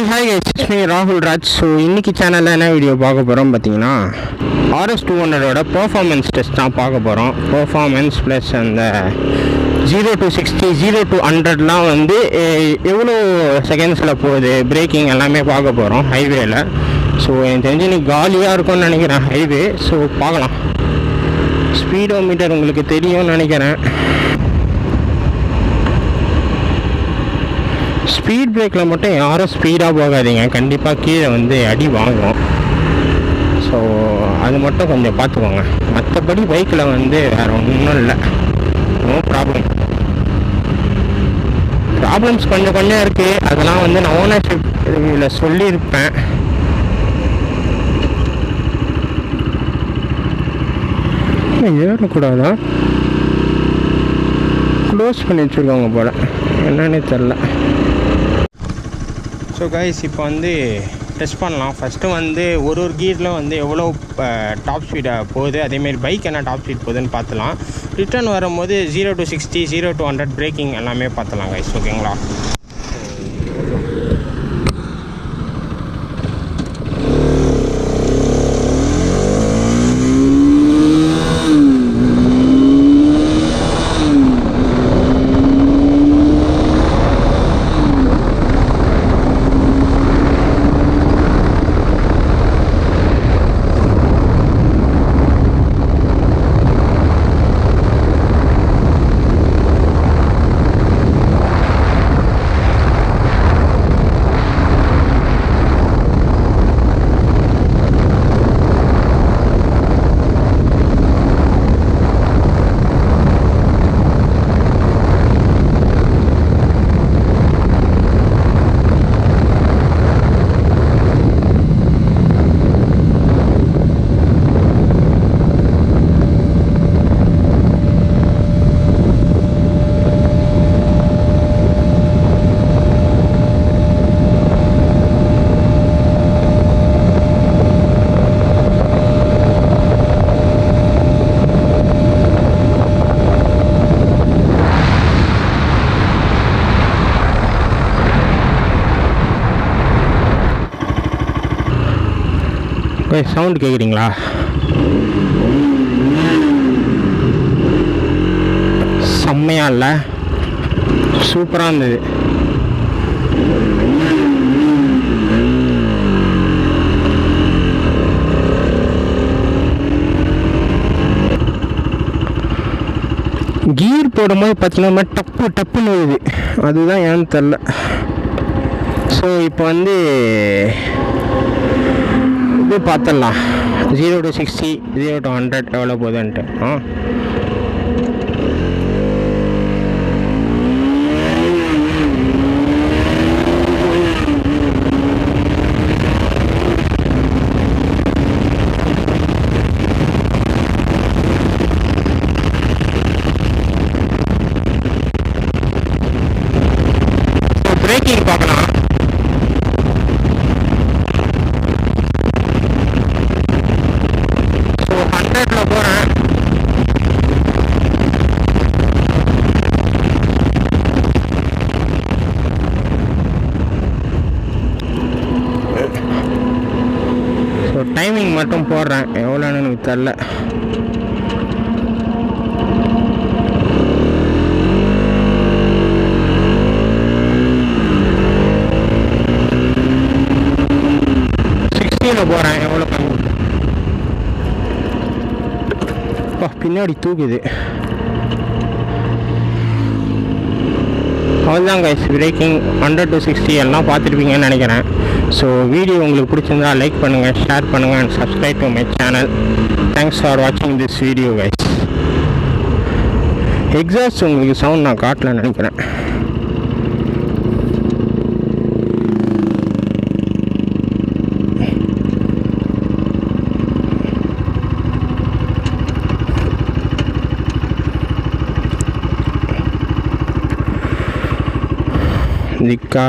Hi guys, it's me Rahul Raj. So இன்னைக்கு சேனல்ல என்ன வீடியோ பார்க்க போறோம் பாத்தீங்கன்னா RS 200 ஓட பெர்ஃபார்மன்ஸ் டெஸ்ட் தான் பார்க்க போறோம். பெர்ஃபார்மன்ஸ் ப்ளஸ் அந்த 0 to 60 0 to 100லாம் வந்து எவ்வளோ செகண்ட்ஸில் போகுது, பிரேக்கிங் எல்லாமே பார்க்க போகிறோம் ஹைவேல. ஸோ எனக்கு தெரிஞ்சு இன்னைக்கு காலியாக இருக்கும்னு நினைக்கிறேன் ஹைவே. ஸோ பார்க்கலாம். ஸ்பீடோமீட்டர் உங்களுக்கு தெரியும்னு நினைக்கிறேன். ஸ்பீட் பிரேக்கில் மட்டும் யாரும் ஸ்பீடாக போகாதீங்க, கண்டிப்பாக கீழே வந்து அடி வாங்கும். ஸோ அது மட்டும் கொஞ்சம் பார்த்துக்கோங்க. மற்றபடி பைக்கில் வந்து வேறு ஒன்றும் இல்லை, நோ ப்ராப்ளம்ஸ் கொஞ்சம் இருக்குது. அதெல்லாம் வந்து நான் ஓனர்ஷிப் ரிவ்யூவில் சொல்லியிருப்பேன். ஏறக்கூடாதா, க்ளோஸ் பண்ணி வச்சுருக்காங்க போல், என்னன்னே தெரில. ஸோ கைஸ் இப்போ வந்து டெஸ்ட் பண்ணலாம். ஃபஸ்ட்டு வந்து ஒரு கீரில் வந்து எவ்வளோ டாப் ஸ்பீடாக போகுது, அதேமாரி பைக் என்ன டாப் ஸ்பீட் போகுதுன்னு பார்த்துலாம். ரிட்டர்ன் வரும்போது 0 to 60 0 to 100 பிரேக்கிங் எல்லாமே பார்த்துலாம் கைஸ், ஓகேங்களா? சவுண்ட் கேட்குறீங்களா? செம்மையா இல்லை? சூப்பராக இருந்தது. கீர் போடும்போது பார்த்தீங்கன்னா டப்புன்னு வருது, அதுதான் ஏன்னு தெரில. ஸோ இப்போ வந்து இது பார்த்துடலாம், 0 to 60 0 to 100 எவ்வளோ போகுதுன்ட்டு. பிரேக்கிங் பார்க்கலாம். டைமிங் மட்டும் போடுறேன், எவ்வளோன்னு எனக்கு தெரில. போகிறேன், எவ்வளோ பின்னாடி தூக்குது. அவ்வளோதான் கைஸ், பிரேக்கிங் 100 to 60 எல்லாம் பார்த்துருப்பீங்கன்னு நினைக்கிறேன். ஸோ வீடியோ உங்களுக்கு பிடிச்சிருந்தா லைக் பண்ணுங்கள், ஷேர் பண்ணுங்கள் and subscribe to my channel. Thanks for வாட்சிங் திஸ் வீடியோ கைஸ். எக்ஸாஸ்ட் உங்களுக்கு சவுண்ட் நான் காட்டல நினைக்கிறேன். திக்கா